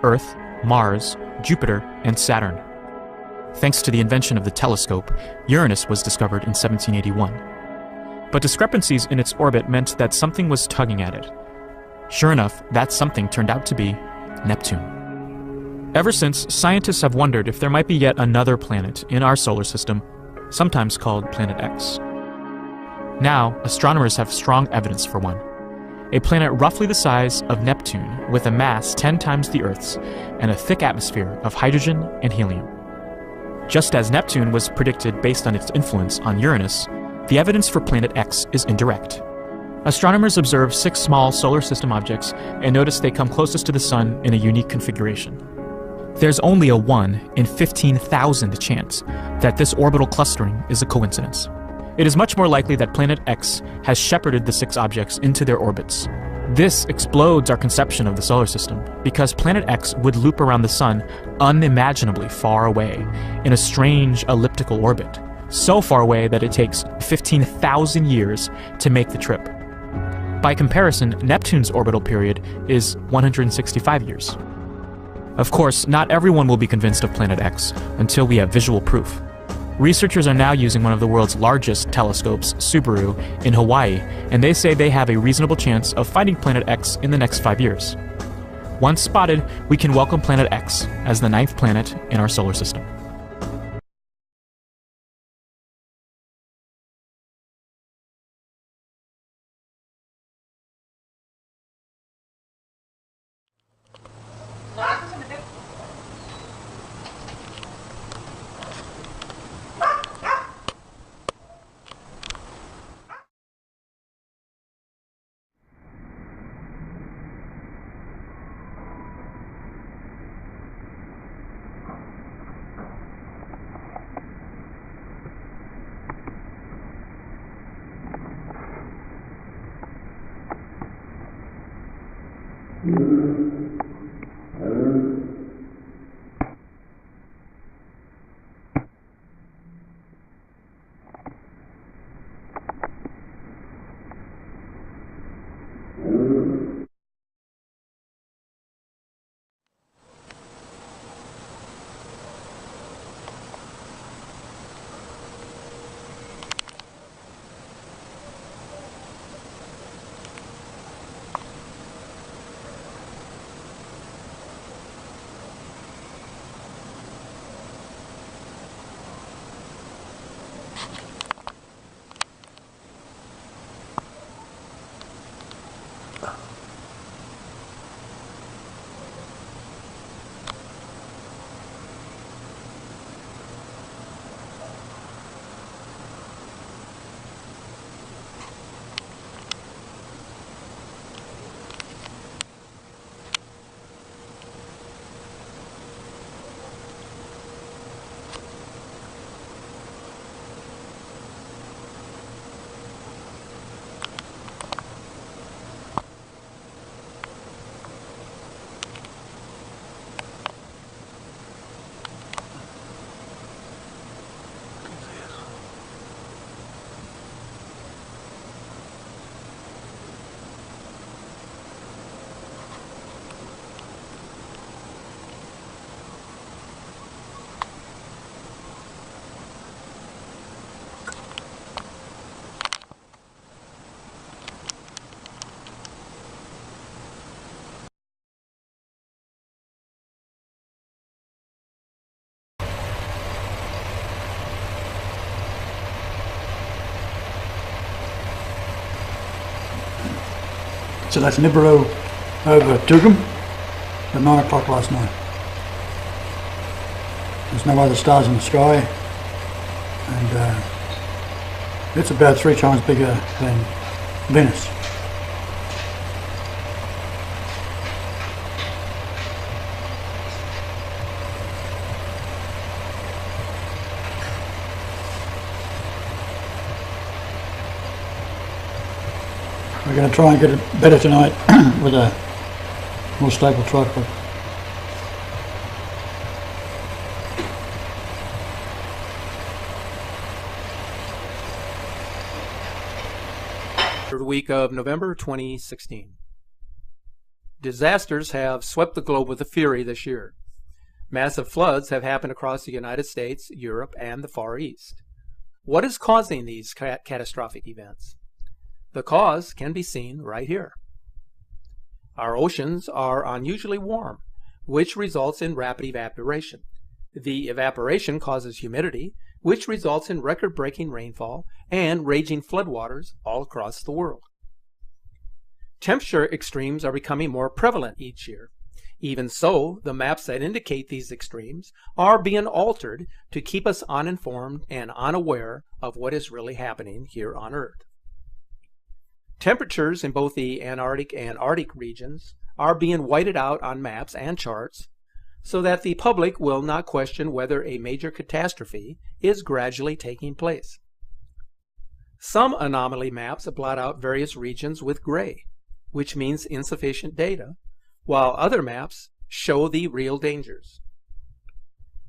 Earth, Mars, Jupiter, and Saturn. Thanks to the invention of the telescope, Uranus was discovered in 1781. But discrepancies in its orbit meant that something was tugging at it. Sure enough, that something turned out to be Neptune. Ever since, scientists have wondered if there might be yet another planet in our solar system, sometimes called Planet X. Now, astronomers have strong evidence for one. A planet roughly the size of Neptune, with a mass 10 times the Earth's, and a thick atmosphere of hydrogen and helium. Just as Neptune was predicted based on its influence on Uranus, the evidence for Planet X is indirect. Astronomers observe 6 small solar system objects and notice they come closest to the Sun in a unique configuration. There's only a 1 in 15,000 chance that this orbital clustering is a coincidence. It is much more likely that Planet X has shepherded the 6 objects into their orbits. This explodes our conception of the solar system, because Planet X would loop around the Sun unimaginably far away in a strange elliptical orbit, so far away that it takes 15,000 years to make the trip. By comparison, Neptune's orbital period is 165 years. Of course, not everyone will be convinced of Planet X until we have visual proof. Researchers are now using one of the world's largest telescopes, Subaru, in Hawaii, and they say they have a reasonable chance of finding Planet X in the next 5 years. Once spotted, we can welcome Planet X as the 9th planet in our solar system. So that's Nibiru over Tugum at 9 o'clock last night. There's no other stars in the sky, and it's about 3 times bigger than Venus. We're going to try and get it better tonight with a more stable tripod. Third week of November 2016. Disasters have swept the globe with a fury this year. Massive floods have happened across the United States, Europe, and the Far East. What is causing these catastrophic events? The cause can be seen right here. Our oceans are unusually warm, which results in rapid evaporation. The evaporation causes humidity, which results in record-breaking rainfall and raging floodwaters all across the world. Temperature extremes are becoming more prevalent each year. Even so, the maps that indicate these extremes are being altered to keep us uninformed and unaware of what is really happening here on Earth. Temperatures in both the Antarctic and Arctic regions are being whited out on maps and charts so that the public will not question whether a major catastrophe is gradually taking place. Some anomaly maps blot out various regions with gray, which means insufficient data, while other maps show the real dangers.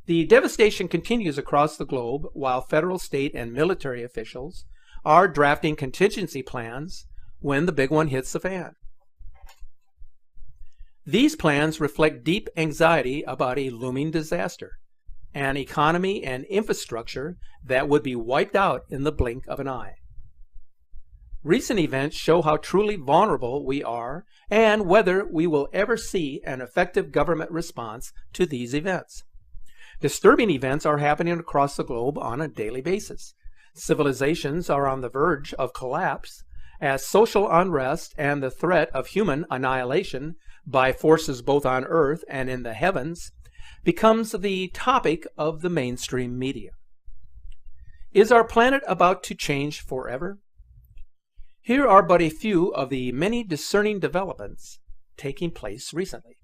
The devastation continues across the globe while federal, state, and military officials are drafting contingency plans when the big one hits the fan. These plans reflect deep anxiety about a looming disaster, an economy and infrastructure that would be wiped out in the blink of an eye. Recent events show how truly vulnerable we are and whether we will ever see an effective government response to these events. Disturbing events are happening across the globe on a daily basis. Civilizations are on the verge of collapse as social unrest and the threat of human annihilation by forces both on Earth and in the heavens becomes the topic of the mainstream media. Is our planet about to change forever? Here are but a few of the many discerning developments taking place recently.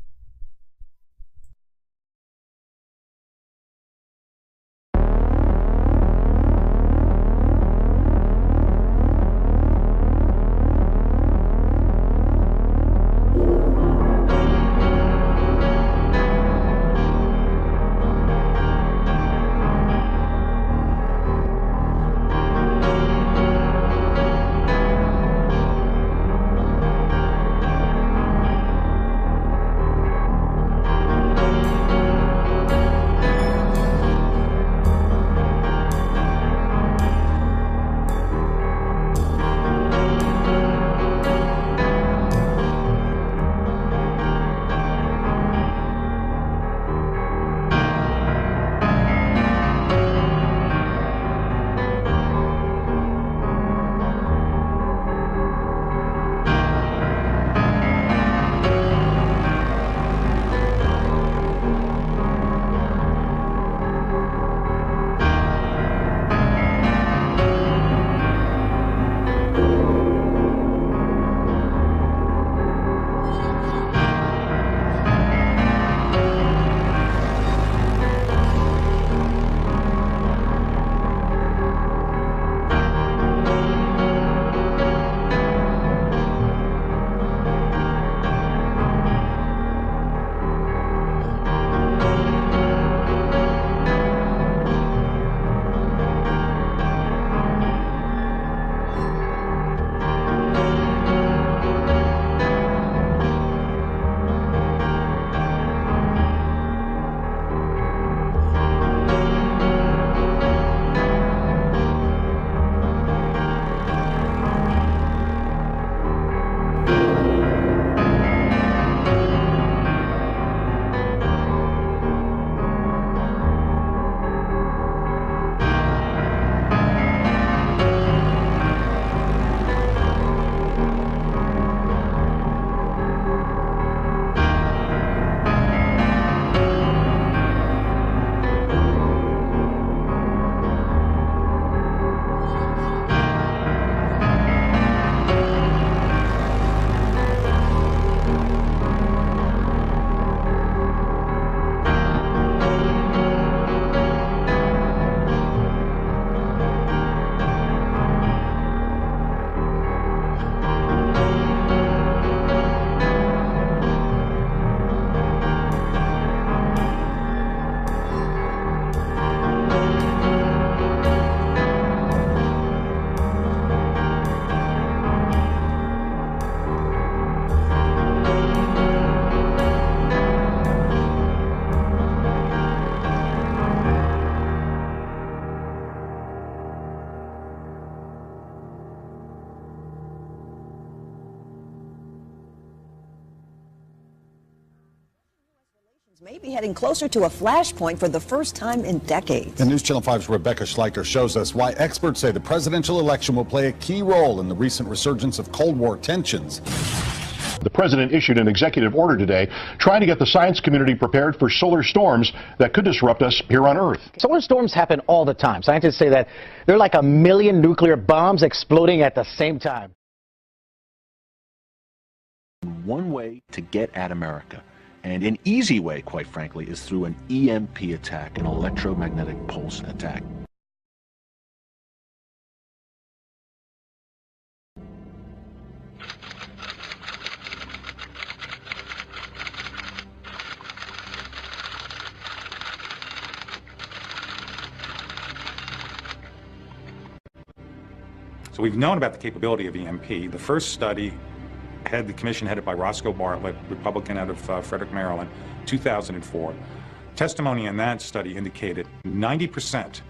May be heading closer to a flashpoint for the first time in decades. And News Channel 5's Rebecca Schleicher shows us why experts say the presidential election will play a key role in the recent resurgence of Cold War tensions. The president issued an executive order today trying to get the science community prepared for solar storms that could disrupt us here on Earth. Solar storms happen all the time. Scientists say that they're like 1 million nuclear bombs exploding at the same time. One way to get at America, and an easy way, quite frankly, is through an EMP attack, an electromagnetic pulse attack. So we've known about the capability of EMP. The first study had the commission headed by Roscoe Bartlett, Republican out of Frederick, Maryland, 2004. Testimony in that study indicated 90%,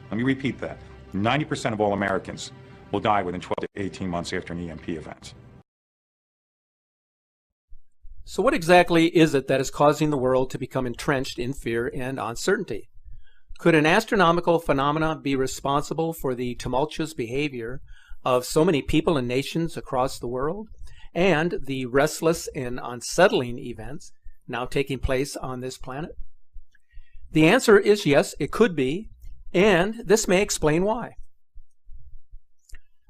let me repeat that, 90% of all Americans will die within 12 to 18 months after an EMP event. So what exactly is it that is causing the world to become entrenched in fear and uncertainty? Could an astronomical phenomena be responsible for the tumultuous behavior of so many people and nations across the world, and the restless and unsettling events now taking place on this planet? The answer is yes, it could be, and this may explain why.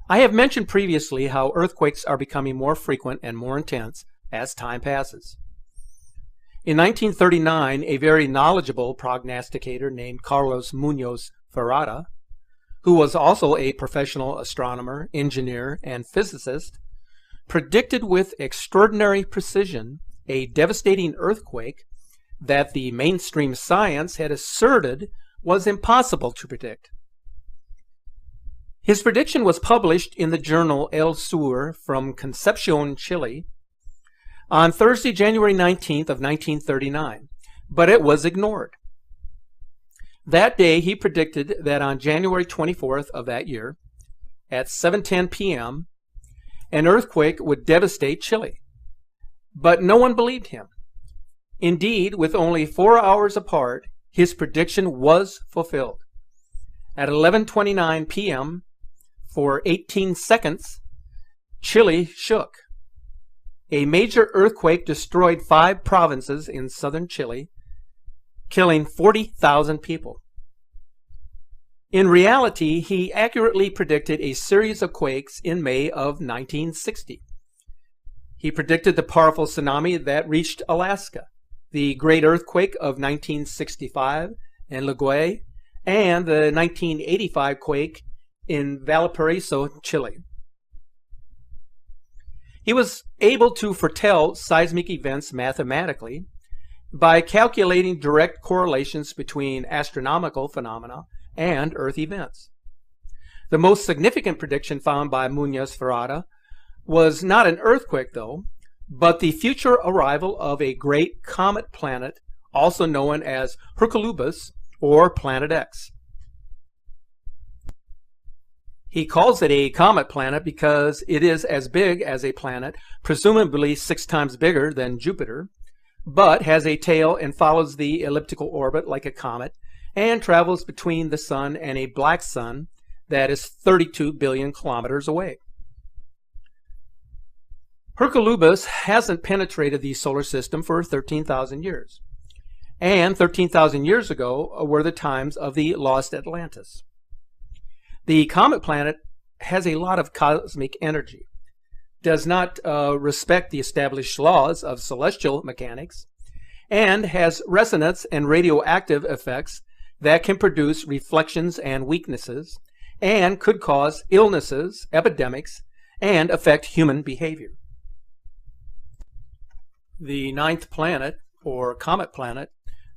I have mentioned previously how earthquakes are becoming more frequent and more intense as time passes. In 1939, a very knowledgeable prognosticator named Carlos Munoz Ferrada, who was also a professional astronomer, engineer, and physicist, predicted with extraordinary precision a devastating earthquake that the mainstream science had asserted was impossible to predict. His prediction was published in the journal El Sur from Concepcion, Chile, on Thursday, January 19th of 1939, but it was ignored. That day, he predicted that on January 24th of that year, at 7:10 p.m., an earthquake would devastate Chile. But no one believed him. Indeed, with only 4 hours apart, his prediction was fulfilled. At 11:29 p.m., for 18 seconds, Chile shook. A major earthquake destroyed 5 provinces in southern Chile, killing 40,000 people. In reality, he accurately predicted a series of quakes in May of 1960. He predicted the powerful tsunami that reached Alaska, the great earthquake of 1965 in Laguna, and the 1985 quake in Valparaiso, Chile. He was able to foretell seismic events mathematically by calculating direct correlations between astronomical phenomena and Earth events. The most significant prediction found by Munoz Ferrada was not an earthquake, though, but the future arrival of a great comet planet, also known as Hercolubus, or Planet X. He calls it a comet planet because it is as big as a planet, presumably 6 times bigger than Jupiter, but has a tail and follows the elliptical orbit like a comet, and travels between the Sun and a black sun that is 32 billion kilometers away. Hercolubus hasn't penetrated the solar system for 13,000 years, and 13,000 years ago were the times of the lost Atlantis. The comet planet has a lot of cosmic energy, does not respect the established laws of celestial mechanics, and has resonance and radioactive effects that can produce reflections and weaknesses, and could cause illnesses, epidemics, and affect human behavior. The 9th planet, or comet planet,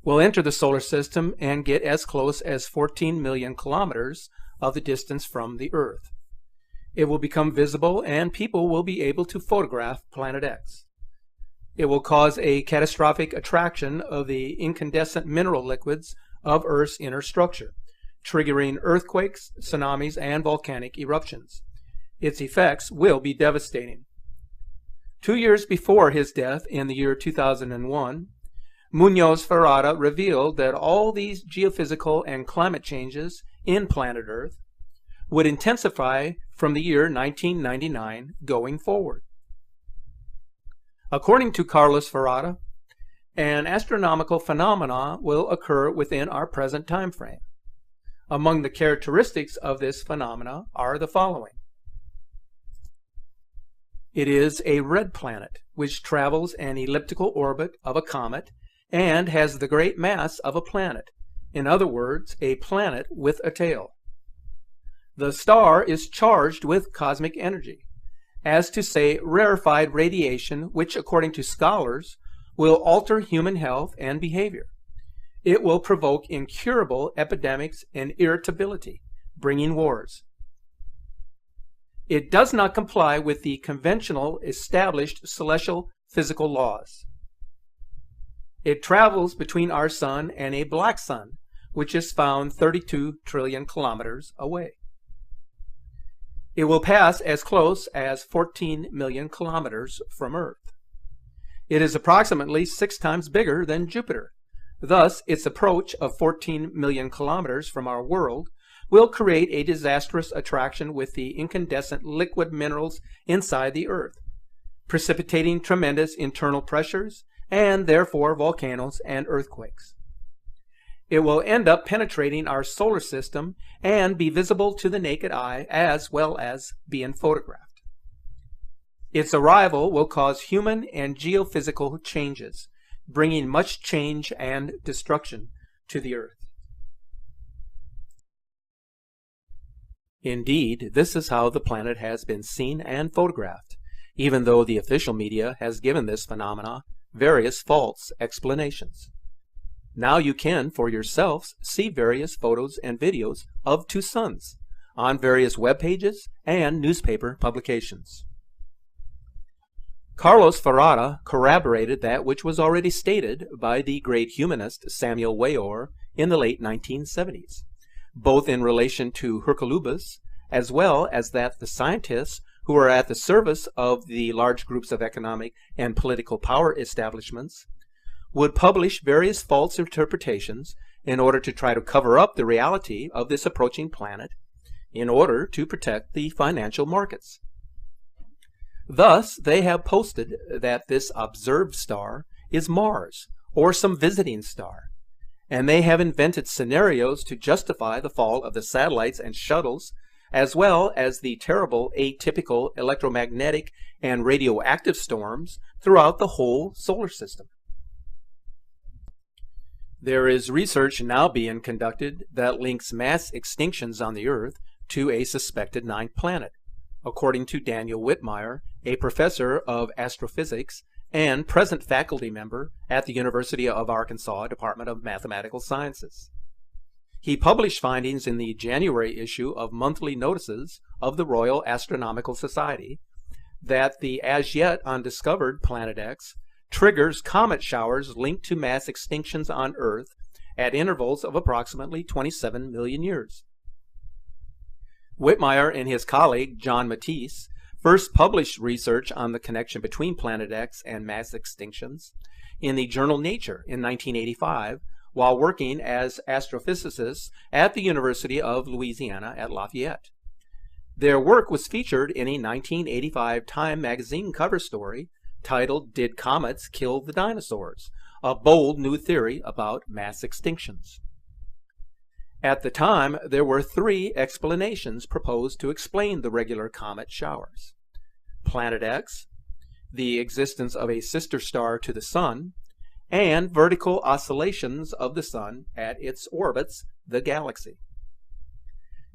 will enter the solar system and get as close as 14 million kilometers of the distance from the Earth. It will become visible, and people will be able to photograph Planet X. It will cause a catastrophic attraction of the incandescent mineral liquids of Earth's inner structure, triggering earthquakes, tsunamis, and volcanic eruptions. Its effects will be devastating. 2 years before his death in the year 2001, Munoz-Ferrada revealed that all these geophysical and climate changes in planet Earth would intensify from the year 1999 going forward. According to Carlos Ferrada, an astronomical phenomena will occur within our present time frame. Among the characteristics of this phenomena are the following. It is a red planet, which travels an elliptical orbit of a comet and has the great mass of a planet. In other words, a planet with a tail. The star is charged with cosmic energy, as to say rarefied radiation, which according to scholars will alter human health and behavior. It will provoke incurable epidemics and irritability, bringing wars. It does not comply with the conventional established celestial physical laws. It travels between our sun and a black sun, which is found 32 trillion kilometers away. It will pass as close as 14 million kilometers from Earth. It is approximately 6 times bigger than Jupiter. Thus, its approach of 14 million kilometers from our world will create a disastrous attraction with the incandescent liquid minerals inside the Earth, precipitating tremendous internal pressures and therefore volcanoes and earthquakes. It will end up penetrating our solar system and be visible to the naked eye as well as being photographed. Its arrival will cause human and geophysical changes, bringing much change and destruction to the Earth. Indeed, this is how the planet has been seen and photographed, even though the official media has given this phenomena various false explanations. Now you can, for yourselves, see various photos and videos of 2 suns on various web pages and newspaper publications. Carlos Ferrada corroborated that which was already stated by the great humanist Samuel Weor in the late 1970s, both in relation to Hercolubus as well as that the scientists who are at the service of the large groups of economic and political power establishments would publish various false interpretations in order to try to cover up the reality of this approaching planet in order to protect the financial markets. Thus, they have posted that this observed star is Mars, or some visiting star, and they have invented scenarios to justify the fall of the satellites and shuttles, as well as the terrible atypical electromagnetic and radioactive storms throughout the whole solar system. There is research now being conducted that links mass extinctions on the Earth to a suspected 9th planet, according to Daniel Whitmire, a professor of astrophysics and present faculty member at the University of Arkansas Department of Mathematical Sciences. He published findings in the January issue of Monthly Notices of the Royal Astronomical Society that the as yet undiscovered Planet X triggers comet showers linked to mass extinctions on Earth at intervals of approximately 27 million years. Whitmire and his colleague John Matisse first published research on the connection between Planet X and mass extinctions in the journal Nature in 1985 while working as astrophysicists at the University of Louisiana at Lafayette. Their work was featured in a 1985 Time magazine cover story titled "Did Comets Kill the Dinosaurs?" A bold new theory about mass extinctions. At the time, there were 3 explanations proposed to explain the regular comet showers: Planet X, the existence of a sister star to the Sun, and vertical oscillations of the Sun at its orbits, the galaxy.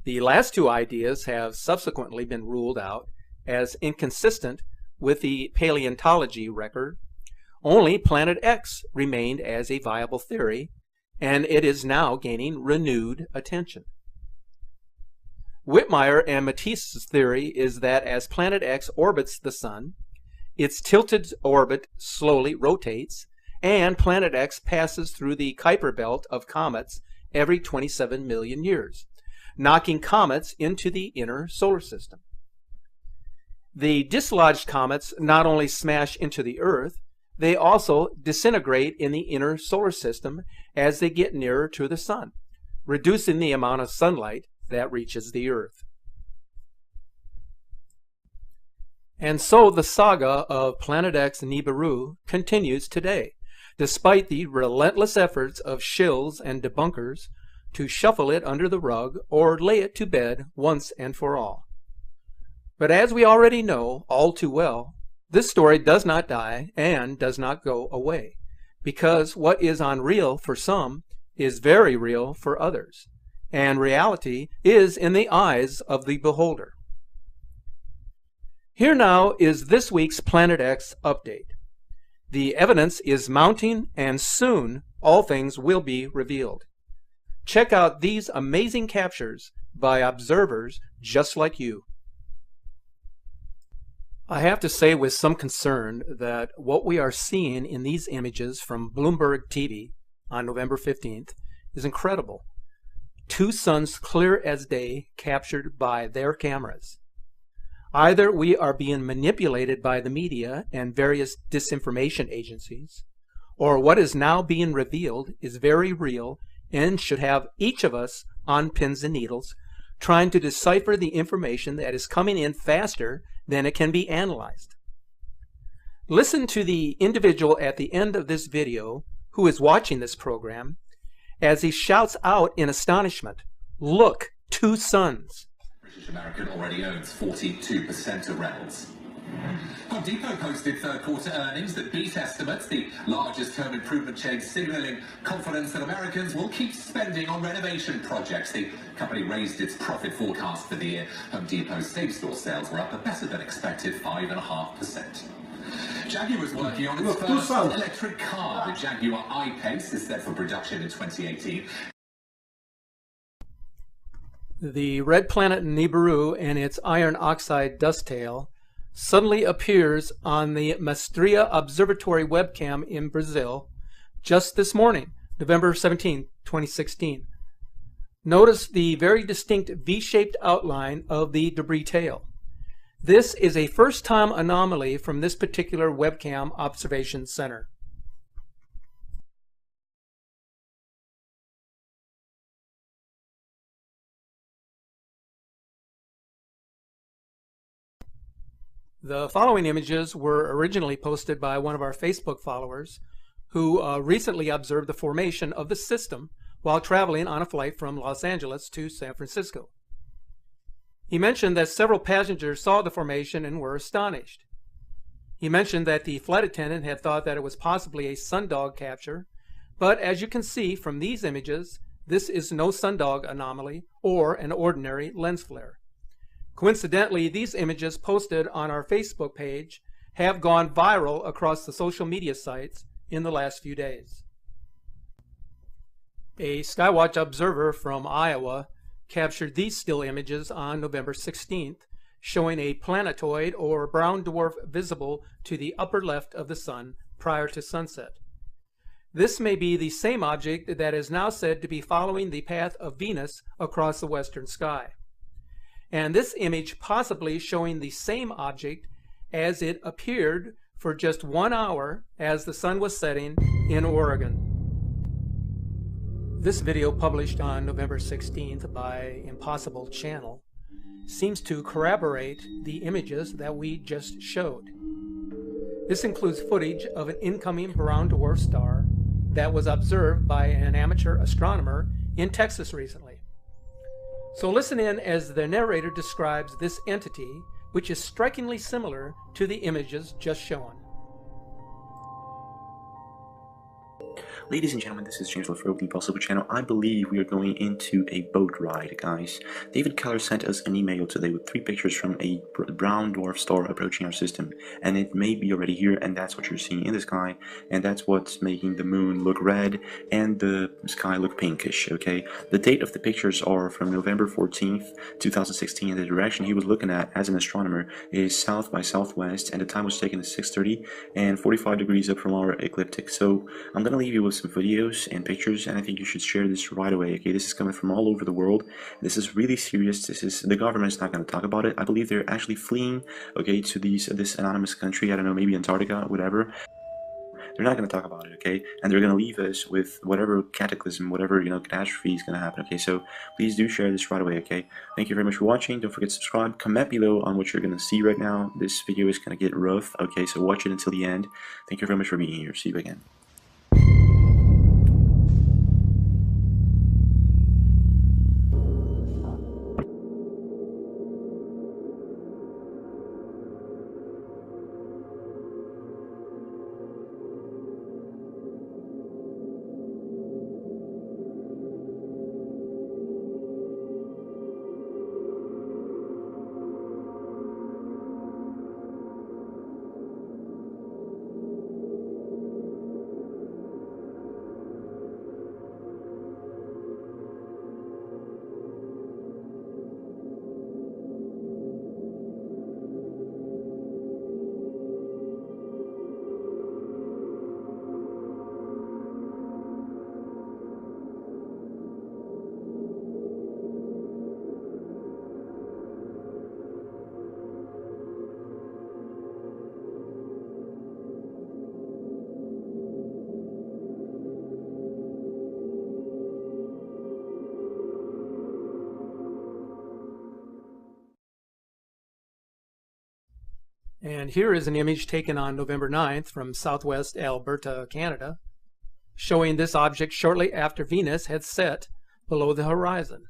The last 2 ideas have subsequently been ruled out as inconsistent with the paleontology record. Only Planet X remained as a viable theory, and it is now gaining renewed attention. Whitmire and Matisse's theory is that as Planet X orbits the Sun, its tilted orbit slowly rotates, and Planet X passes through the Kuiper belt of comets every 27 million years, knocking comets into the inner solar system. The dislodged comets not only smash into the Earth, they also disintegrate in the inner solar system as they get nearer to the sun, reducing the amount of sunlight that reaches the Earth. And so the saga of Planet X Nibiru continues today, despite the relentless efforts of shills and debunkers to shuffle it under the rug or lay it to bed once and for all. But as we already know all too well, this story does not die and does not go away, because what is unreal for some is very real for others, and reality is in the eyes of the beholder. Here now is this week's Planet X update. The evidence is mounting, and soon all things will be revealed. Check out these amazing captures by observers just like you. I have to say with some concern that what we are seeing in these images from Bloomberg TV on November 15th is incredible. Two suns clear as day captured by their cameras. Either we are being manipulated by the media and various disinformation agencies, or what is now being revealed is very real and should have each of us on pins and needles trying to decipher the information that is coming in faster than it can be analyzed. Listen to the individual at the end of this video who is watching this program as he shouts out in astonishment, "Look, two suns." British American already owns 42% of Reynolds. Home Depot posted third quarter earnings that beat estimates, the largest home improvement chain signaling confidence that Americans will keep spending on renovation projects. The company raised its profit forecast for the year. Home Depot's same-store sales were up a better than expected 5.5%. Jaguar is working on its first electric car. The Jaguar I-Pace is set for production in 2018. The red planet Nibiru and its iron oxide dust tail suddenly appears on the Maestria Observatory webcam in Brazil just this morning, November 17, 2016. Notice the very distinct V-shaped outline of the debris tail. This is a first-time anomaly from this particular webcam observation center. The following images were originally posted by one of our Facebook followers who recently observed the formation of the system while traveling on a flight from Los Angeles to San Francisco. He mentioned that several passengers saw the formation and were astonished. He mentioned that the flight attendant had thought that it was possibly a sundog capture, but as you can see from these images, this is no sundog anomaly or an ordinary lens flare. Coincidentally, these images posted on our Facebook page have gone viral across the social media sites in the last few days. A Skywatch observer from Iowa captured these still images on November 16th, showing a planetoid or brown dwarf visible to the upper left of the sun prior to sunset. This may be the same object that is now said to be following the path of Venus across the western sky. And this image possibly showing the same object as it appeared for just 1 hour as the sun was setting in Oregon. This video, published on November 16th by Impossible Channel, seems to corroborate the images that we just showed. This includes footage of an incoming brown dwarf star that was observed by an amateur astronomer in Texas recently. So listen in as the narrator describes this entity, which is strikingly similar to the images just shown. Ladies and gentlemen, this is James from the Impossible Channel. I believe we are going into a boat ride, guys. David Keller sent us an email today with 3 pictures from a brown dwarf star approaching our system, and it may be already here, and that's what you're seeing in the sky, and that's what's making the moon look red and the sky look pinkish, okay? The date of the pictures are from November 14th, 2016, and the direction he was looking at as an astronomer is south by southwest, and the time was taken at 6:30 and 45 degrees up from our ecliptic. So I'm gonna leave you with some videos and pictures, and I think you should share this right away, okay? This is coming from all over the world. This is really serious. The government's not going to talk about it. I believe they're actually fleeing, okay, to this anonymous country. I don't know, maybe Antarctica, whatever. They're not going to talk about it, okay? And they're going to leave us with whatever cataclysm, whatever, catastrophe is going to happen, okay? So please do share this right away, okay? Thank you very much for watching. Don't forget to subscribe. Comment below on what you're going to see right now. This video is going to get rough, okay? So watch it until the end. Thank you very much for being here. See you again. And here is an image taken on November 9th from southwest Alberta, Canada, showing this object shortly after Venus had set below the horizon.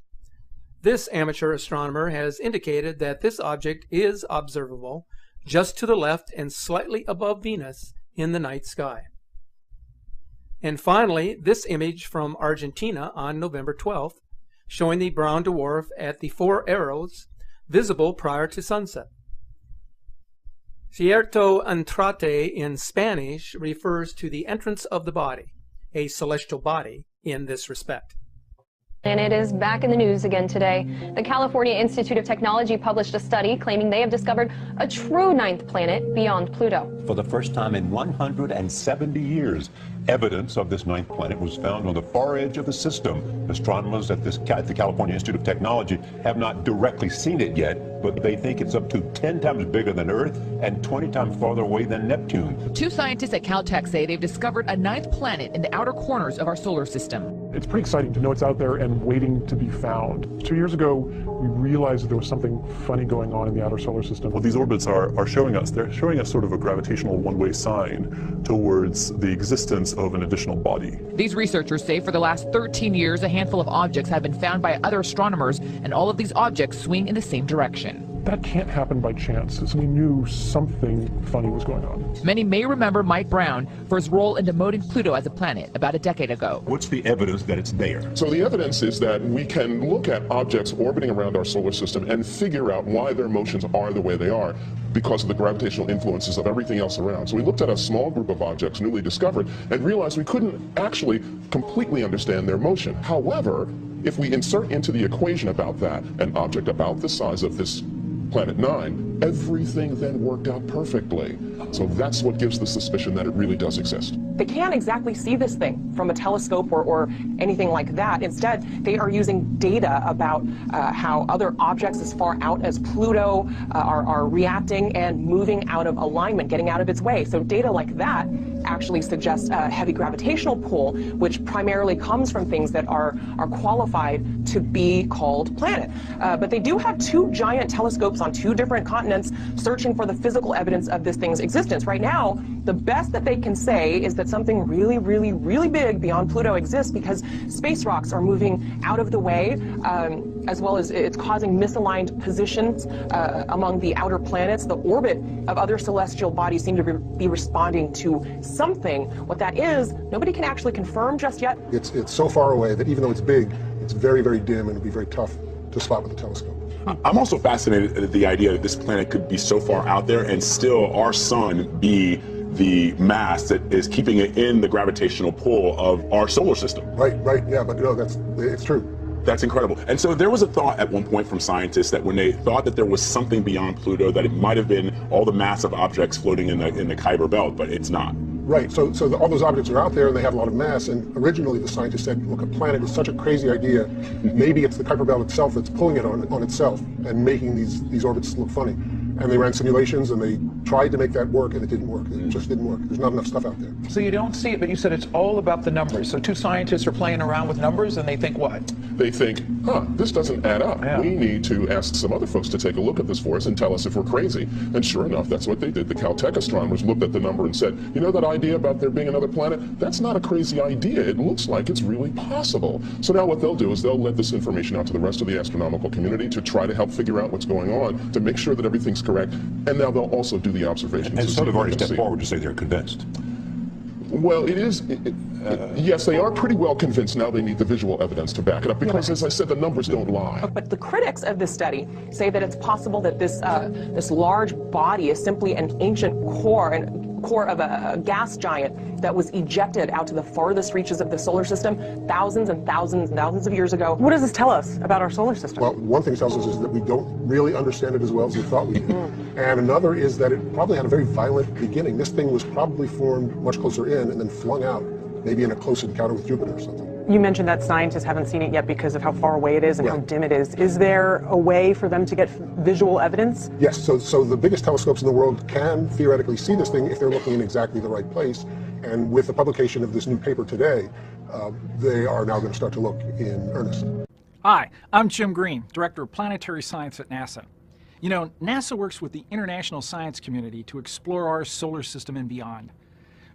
This amateur astronomer has indicated that this object is observable just to the left and slightly above Venus in the night sky. And finally, this image from Argentina on November 12th, showing the brown dwarf at the 4 arrows, visible prior to sunset. Cierto entrate in Spanish refers to the entrance of the body, a celestial body in this respect. And it is back in the news again today. The California Institute of Technology published a study claiming they have discovered a true 9th planet beyond Pluto. For the first time in 170 years, evidence of this 9th planet was found on the far edge of the system. Astronomers at the California Institute of Technology have not directly seen it yet, but they think it's up to 10 times bigger than Earth and 20 times farther away than Neptune. 2 scientists at Caltech say they've discovered a 9th planet in the outer corners of our solar system. It's pretty exciting to know it's out there and waiting to be found. 2 years ago, we realized that there was something funny going on in the outer solar system. What these orbits are showing us, they're showing us sort of a gravitational one-way sign towards the existence of an additional body. These researchers say for the last 13 years, a handful of objects have been found by other astronomers, and all of these objects swing in the same direction. That can't happen by chance, so we knew something funny was going on. Many may remember Mike Brown for his role in demoting Pluto as a planet about a decade ago. What's the evidence that it's there? So the evidence is that we can look at objects orbiting around our solar system and figure out why their motions are the way they are because of the gravitational influences of everything else around. So we looked at a small group of objects newly discovered and realized we couldn't actually completely understand their motion. However, if we insert into the equation about that an object about the size of this Planet 9, everything then worked out perfectly. So that's what gives the suspicion that it really does exist. They can't exactly see this thing from a telescope or anything like that. Instead, they are using data about how other objects as far out as Pluto are reacting and moving out of alignment, getting out of its way. So data like that actually suggests a heavy gravitational pull, which primarily comes from things that are qualified to be called planet. But they do have 2 giant telescopes on 2 different continents searching for the physical evidence of this thing's existence. Right now, the best that they can say is that something really, really, really big beyond Pluto exists because space rocks are moving out of the way, as well as it's causing misaligned positions among the outer planets. The orbit of other celestial bodies seem to be responding to something. What that is, nobody can actually confirm just yet. It's so far away that even though it's big, it's very, very dim and it'll be very tough to spot with a telescope. I'm also fascinated at the idea that this planet could be so far out there and still our sun be the mass that is keeping it in the gravitational pull of our solar system. Right, yeah, but no, it's true. That's incredible. And so there was a thought at one point from scientists that when they thought that there was something beyond Pluto, that it might have been all the massive objects floating in the Kuiper Belt, but it's not. Right, so all those objects are out there and they have a lot of mass, and originally the scientists said, look, a planet is such a crazy idea, maybe it's the Kuiper Belt itself that's pulling it on itself and making these orbits look funny. And they ran simulations and they tried to make that work and it didn't work. It just didn't work. There's not enough stuff out there. So you don't see it, but you said it's all about the numbers. So two scientists are playing around with numbers and they think what? They think, this doesn't add up. Yeah. We need to ask some other folks to take a look at this for us and tell us if we're crazy. And sure enough, that's what they did. The Caltech astronomers looked at the number and said, you know that idea about there being another planet? That's not a crazy idea. It looks like it's really possible. So now what they'll do is they'll let this information out to the rest of the astronomical community to try to help figure out what's going on, to make sure that everything's correct. And now they'll also do the observations. And so they've already stepped forward to say they're convinced. Well, yes, they are pretty well convinced. Now they need the visual evidence to back it up because, as I said, the numbers don't lie. But the critics of this study say that it's possible that this this large body is simply an ancient core of a gas giant that was ejected out to the farthest reaches of the solar system thousands and thousands and thousands of years ago. What does this tell us about our solar system? Well, one thing it tells us is that we don't really understand it as well as we thought we did. And another is that it probably had a very violent beginning. This thing was probably formed much closer in and then flung out, maybe in a close encounter with Jupiter or something. You mentioned that scientists haven't seen it yet because of how far away it is and how dim it is. Is there a way for them to get visual evidence? Yes, so the biggest telescopes in the world can theoretically see this thing if they're looking in exactly the right place. And with the publication of this new paper today, they are now going to start to look in earnest. Hi, I'm Jim Green, Director of Planetary Science at NASA. You know, NASA works with the international science community to explore our solar system and beyond.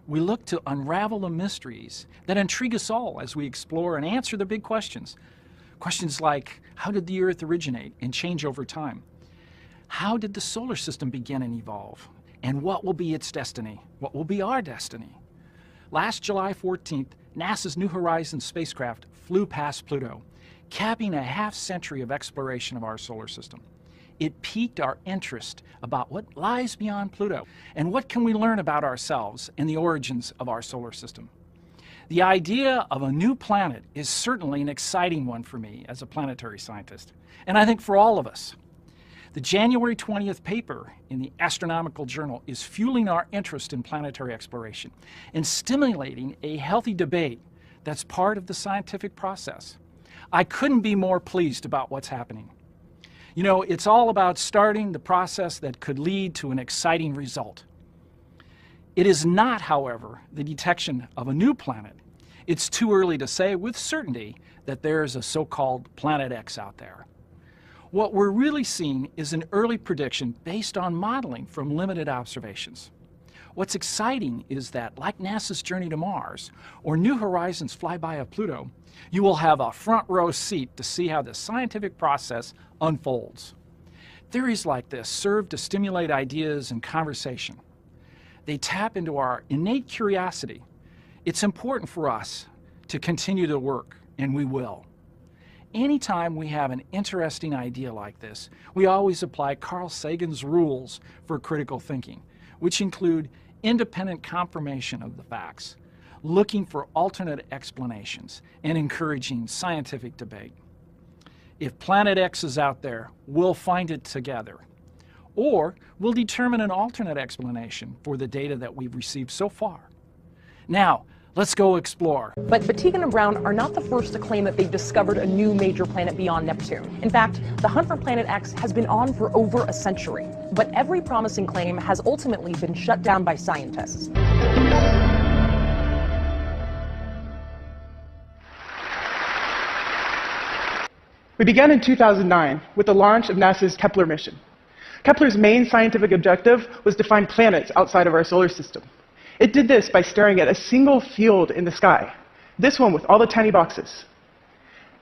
We look to unravel the mysteries that intrigue us all as we explore and answer the big questions. Questions like, how did the Earth originate and change over time? How did the solar system begin and evolve? And what will be its destiny? What will be our destiny? Last July 14th, NASA's New Horizons spacecraft flew past Pluto, capping a half-century of exploration of our solar system. It piqued our interest about what lies beyond Pluto and what can we learn about ourselves and the origins of our solar system. The idea of a new planet is certainly an exciting one for me as a planetary scientist, and I think for all of us. The January 20th paper in the Astronomical Journal is fueling our interest in planetary exploration and stimulating a healthy debate that's part of the scientific process. I couldn't be more pleased about what's happening. You know, it's all about starting the process that could lead to an exciting result. It is not, however, the detection of a new planet. It's too early to say with certainty that there is a so-called Planet X out there. What we're really seeing is an early prediction based on modeling from limited observations. What's exciting is that, like NASA's journey to Mars or New Horizons flyby of Pluto, you will have a front row seat to see how the scientific process unfolds. Theories like this serve to stimulate ideas and conversation. They tap into our innate curiosity. It's important for us to continue to work, and we will. Anytime we have an interesting idea like this, we always apply Carl Sagan's rules for critical thinking, which include independent confirmation of the facts, looking for alternate explanations, and encouraging scientific debate. If Planet X is out there, we'll find it together. Or we'll determine an alternate explanation for the data that we've received so far. Now, let's go explore. But Tegan and Brown are not the first to claim that they've discovered a new major planet beyond Neptune. In fact, the hunt for Planet X has been on for over a century. But every promising claim has ultimately been shut down by scientists. We began in 2009 with the launch of NASA's Kepler mission. Kepler's main scientific objective was to find planets outside of our solar system. It did this by staring at a single field in the sky, this one with all the tiny boxes.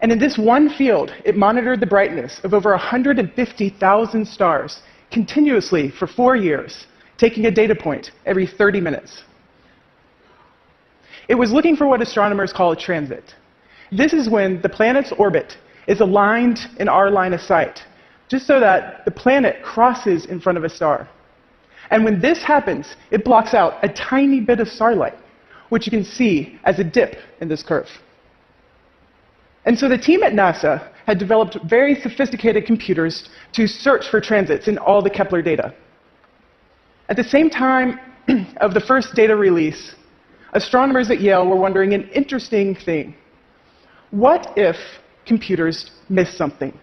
And in this one field, it monitored the brightness of over 150,000 stars continuously for 4 years, taking a data point every 30 minutes. It was looking for what astronomers call a transit. This is when the planet's orbit is aligned in our line of sight, just so that the planet crosses in front of a star. And when this happens, it blocks out a tiny bit of starlight, which you can see as a dip in this curve. And so the team at NASA had developed very sophisticated computers to search for transits in all the Kepler data. At the same time of the first data release, astronomers at Yale were wondering an interesting thing. What if computers miss something?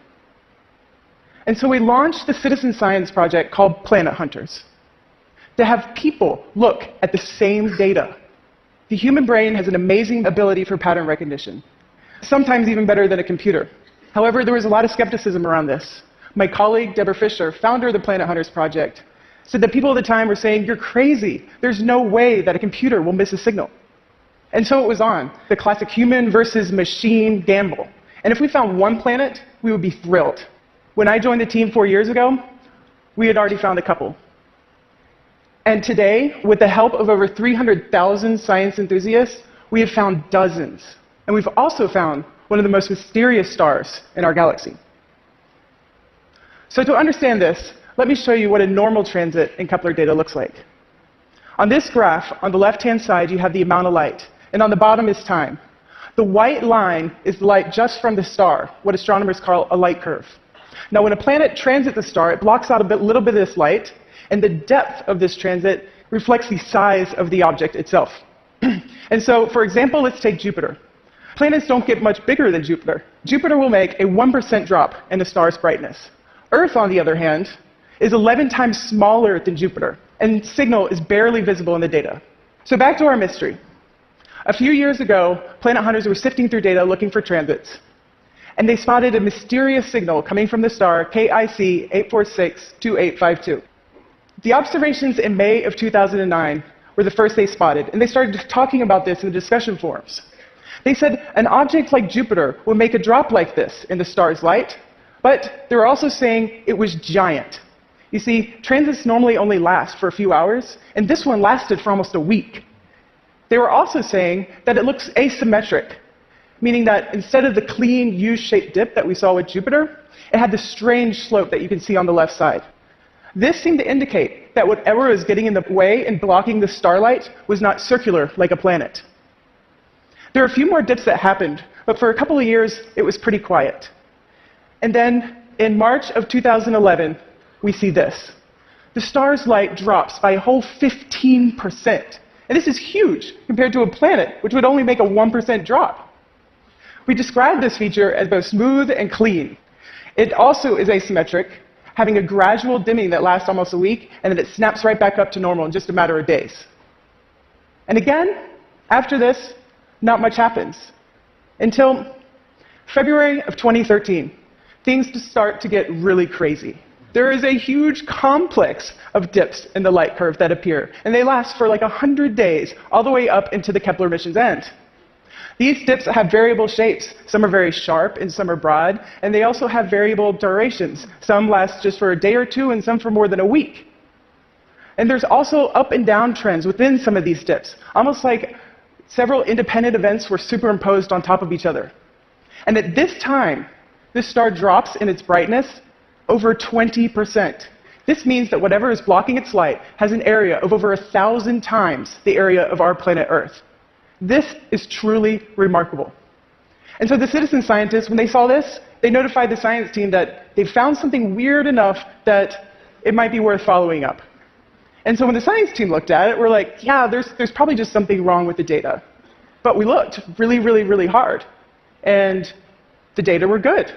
And so we launched the citizen science project called Planet Hunters to have people look at the same data. The human brain has an amazing ability for pattern recognition, sometimes even better than a computer. However, there was a lot of skepticism around this. My colleague, Deborah Fisher, founder of the Planet Hunters project, said that people at the time were saying, "You're crazy. There's no way that a computer will miss a signal." And so it was on, the classic human versus machine gamble. And if we found one planet, we would be thrilled. When I joined the team 4 years ago, we had already found a couple. And today, with the help of over 300,000 science enthusiasts, we have found dozens. And we've also found one of the most mysterious stars in our galaxy. So to understand this, let me show you what a normal transit in Kepler data looks like. On this graph, on the left-hand side, you have the amount of light, and on the bottom is time. The white line is the light just from the star, what astronomers call a light curve. Now, when a planet transits the star, it blocks out a little bit of this light, and the depth of this transit reflects the size of the object itself. And so, for example, let's take Jupiter. Planets don't get much bigger than Jupiter. Jupiter will make a 1% drop in a star's brightness. Earth, on the other hand, is 11 times smaller than Jupiter, and signal is barely visible in the data. So back to our mystery. A few years ago, Planet Hunters were sifting through data looking for transits, and they spotted a mysterious signal coming from the star KIC 8462852. The observations in May of 2009 were the first they spotted, and they started talking about this in the discussion forums. They said an object like Jupiter would make a drop like this in the star's light, but they were also saying it was giant. You see, transits normally only last for a few hours, and this one lasted for almost a week. They were also saying that it looks asymmetric, meaning that instead of the clean U-shaped dip that we saw with Jupiter, it had this strange slope that you can see on the left side. This seemed to indicate that whatever was getting in the way and blocking the starlight was not circular like a planet. There are a few more dips that happened, but for a couple of years, it was pretty quiet. And then, in March of 2011, we see this. The star's light drops by a whole 15%. And this is huge compared to a planet, which would only make a 1% drop. We describe this feature as both smooth and clean. It also is asymmetric, having a gradual dimming that lasts almost a week, and then it snaps right back up to normal in just a matter of days. And again, after this, not much happens. Until February of 2013, things start to get really crazy. There is a huge complex of dips in the light curve that appear, and they last for like 100 days, all the way up into the Kepler mission's end. These dips have variable shapes. Some are very sharp and some are broad, and they also have variable durations. Some last just for a day or two, and some for more than a week. And there's also up and down trends within some of these dips, almost like several independent events were superimposed on top of each other. And at this time, this star drops in its brightness over 20%. This means that whatever is blocking its light has an area of over 1,000 times the area of our planet Earth. This is truly remarkable. And so the citizen scientists, when they saw this, they notified the science team that they found something weird enough that it might be worth following up. And so when the science team looked at it, we're like, yeah, there's probably just something wrong with the data. But we looked really, really, really hard, and the data were good.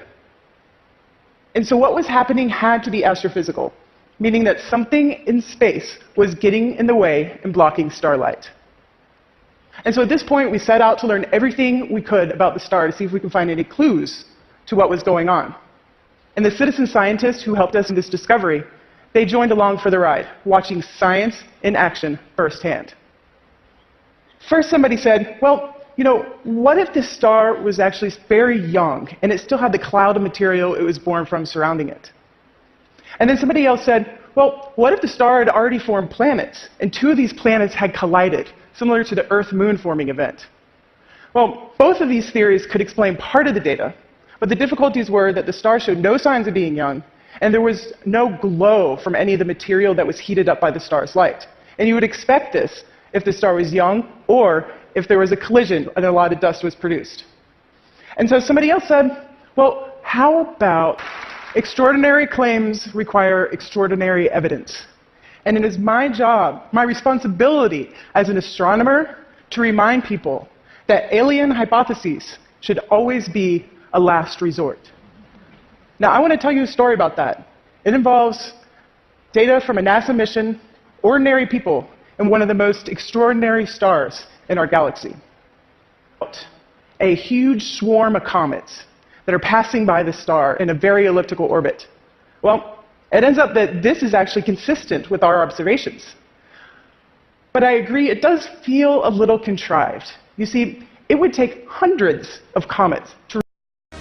And so what was happening had to be astrophysical, meaning that something in space was getting in the way and blocking starlight. And so at this point, we set out to learn everything we could about the star to see if we can find any clues to what was going on. And the citizen scientists who helped us in this discovery, they joined along for the ride, watching science in action firsthand. First, somebody said, well, you know, what if this star was actually very young and it still had the cloud of material it was born from surrounding it? And then somebody else said, well, what if the star had already formed planets and two of these planets had collided, similar to the Earth-Moon forming event? Well, both of these theories could explain part of the data, but the difficulties were that the star showed no signs of being young, and there was no glow from any of the material that was heated up by the star's light. And you would expect this if the star was young, or if there was a collision and a lot of dust was produced. And so somebody else said, well, how about extraordinary claims require extraordinary evidence? And it is my job, my responsibility as an astronomer, to remind people that alien hypotheses should always be a last resort. Now, I want to tell you a story about that. It involves data from a NASA mission, ordinary people, and one of the most extraordinary stars in our galaxy. A huge swarm of comets that are passing by the star in a very elliptical orbit. Well, it ends up that this is actually consistent with our observations. But I agree, it does feel a little contrived. You see, it would take hundreds of comets to...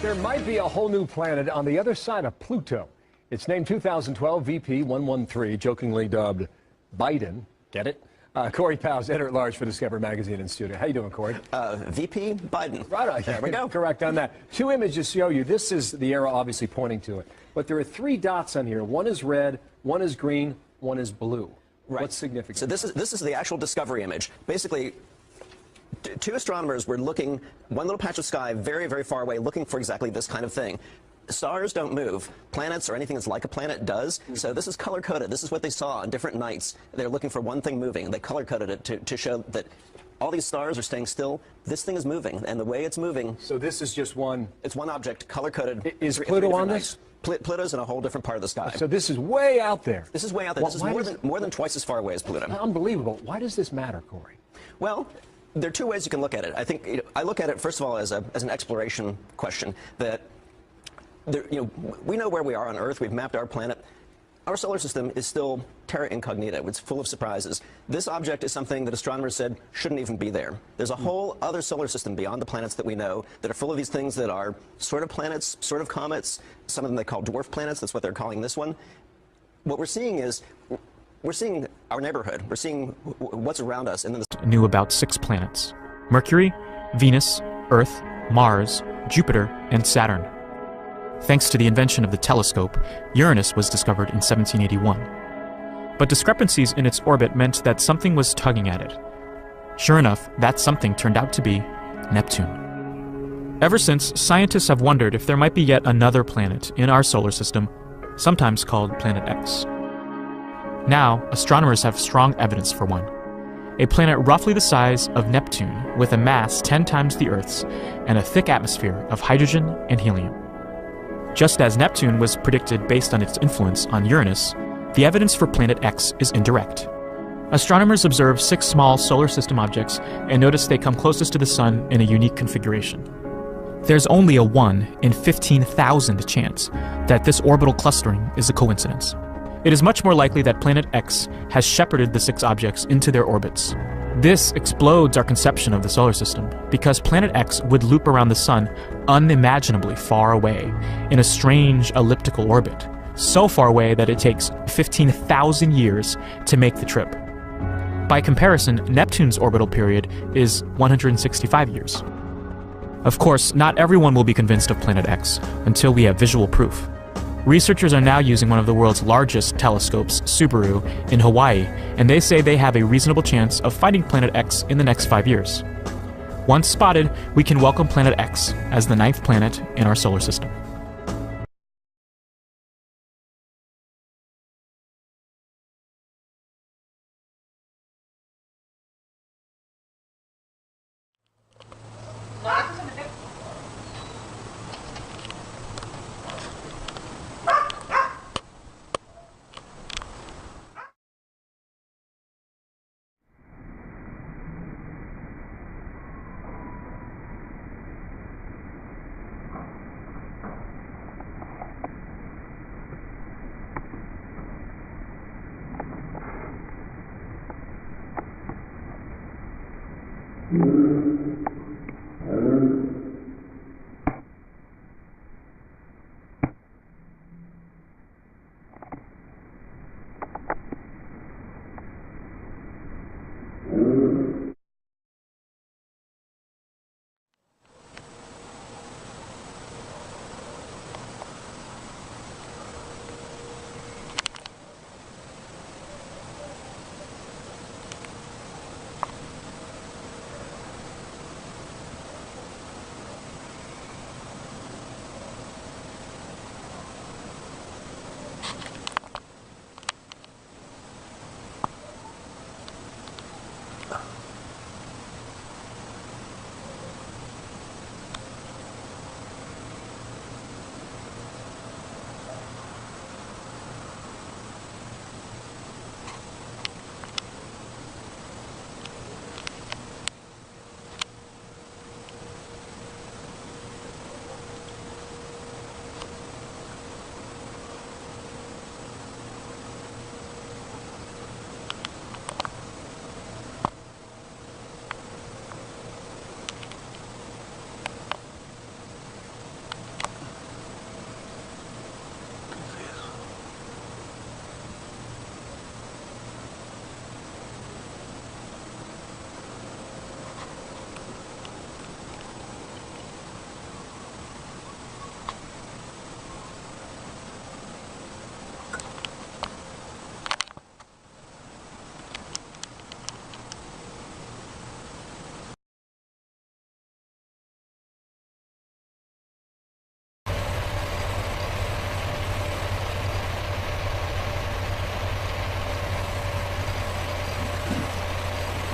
There might be a whole new planet on the other side of Pluto. It's named 2012 VP113, jokingly dubbed Biden. Get it? Corey Powell's editor-at-large for Discover Magazine in studio. How you doing, Corey? VP Biden. Right on. There we go. Correct on that. Two images show you. This is the arrow obviously pointing to it. But there are three dots on here. One is red, one is green, one is blue. Right. What's significant? So this is the actual discovery image. Basically, two astronomers were looking one little patch of sky very, very far away, looking for exactly this kind of thing. Stars don't move. Planets or anything that's like a planet does. So this is color-coded. This is what they saw on different nights. They're looking for one thing moving, and they color-coded it to show that all these stars are staying still. This thing is moving, and the way it's moving... So this is just one... It's one object, color-coded. Is Pluto on this? Pluto's in a whole different part of the sky. So this is way out there. This is way out there. This is more than twice as far away as Pluto. Unbelievable. Why does this matter, Corey? Well, there are two ways you can look at it. I think I look at it, first of all, as an exploration question. That we know where we are on Earth. We've mapped our planet. Our solar system is still terra incognita. It's full of surprises. This object is something that astronomers said shouldn't even be there. There's a whole other solar system beyond the planets that we know that are full of these things that are sort of planets, sort of comets. Some of them they call dwarf planets. That's what they're calling this one. What we're seeing is we're seeing our neighborhood. We're seeing what's around us. And then knew about 6 planets: Mercury, Venus, Earth, Mars, Jupiter, and Saturn. Thanks to the invention of the telescope, Uranus was discovered in 1781. But discrepancies in its orbit meant that something was tugging at it. Sure enough, that something turned out to be Neptune. Ever since, scientists have wondered if there might be yet another planet in our solar system, sometimes called Planet X. Now, astronomers have strong evidence for one. A planet roughly the size of Neptune, with a mass 10 times the Earth's, and a thick atmosphere of hydrogen and helium. Just as Neptune was predicted based on its influence on Uranus, the evidence for Planet X is indirect. Astronomers observe 6 small solar system objects and notice they come closest to the Sun in a unique configuration. There's only a 1 in 15,000 chance that this orbital clustering is a coincidence. It is much more likely that Planet X has shepherded the 6 objects into their orbits. This explodes our conception of the solar system, because Planet X would loop around the Sun unimaginably far away in a strange elliptical orbit, so far away that it takes 15,000 years to make the trip. By comparison, Neptune's orbital period is 165 years. Of course, not everyone will be convinced of Planet X until we have visual proof. Researchers are now using one of the world's largest telescopes, Subaru, in Hawaii, and they say they have a reasonable chance of finding Planet X in the next 5 years. Once spotted, we can welcome Planet X as the 9th planet in our solar system.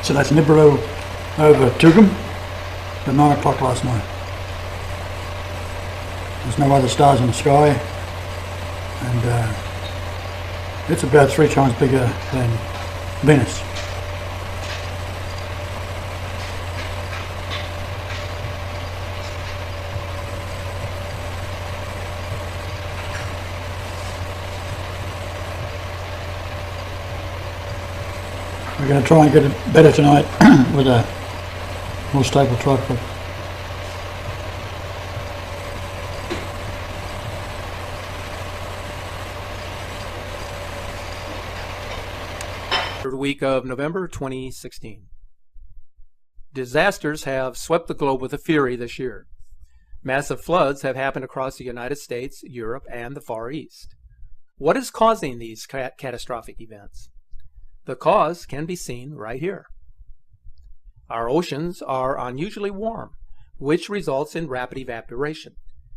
So that's Nibiru over Tugum at 9 o'clock last night. There's no other stars in the sky, and it's about 3 times bigger than Venus. We're going to try and get it better tonight with a more stable tripod. Third week of November 2016. Disasters have swept the globe with a fury this year. Massive floods have happened across the United States, Europe, and the Far East. What is causing these catastrophic events? The cause can be seen right here. Our oceans are unusually warm, which results in rapid evaporation.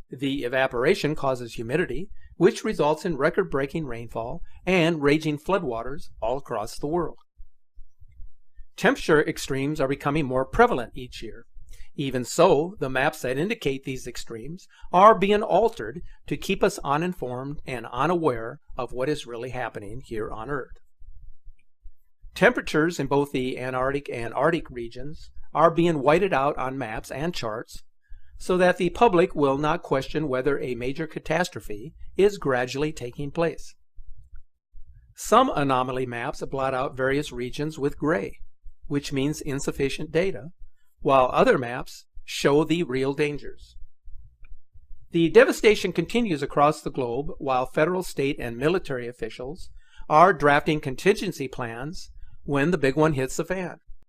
The evaporation causes humidity, which results in record-breaking rainfall and raging floodwaters all across the world. Temperature extremes are becoming more prevalent each year. Even so, the maps that indicate these extremes are being altered to keep us uninformed and unaware of what is really happening here on Earth. Temperatures in both the Antarctic and Arctic regions are being whited out on maps and charts so that the public will not question whether a major catastrophe is gradually taking place. Some anomaly maps blot out various regions with gray, which means insufficient data, while other maps show the real dangers. The devastation continues across the globe while federal, state, and military officials are drafting contingency plans when the big one hits the fan.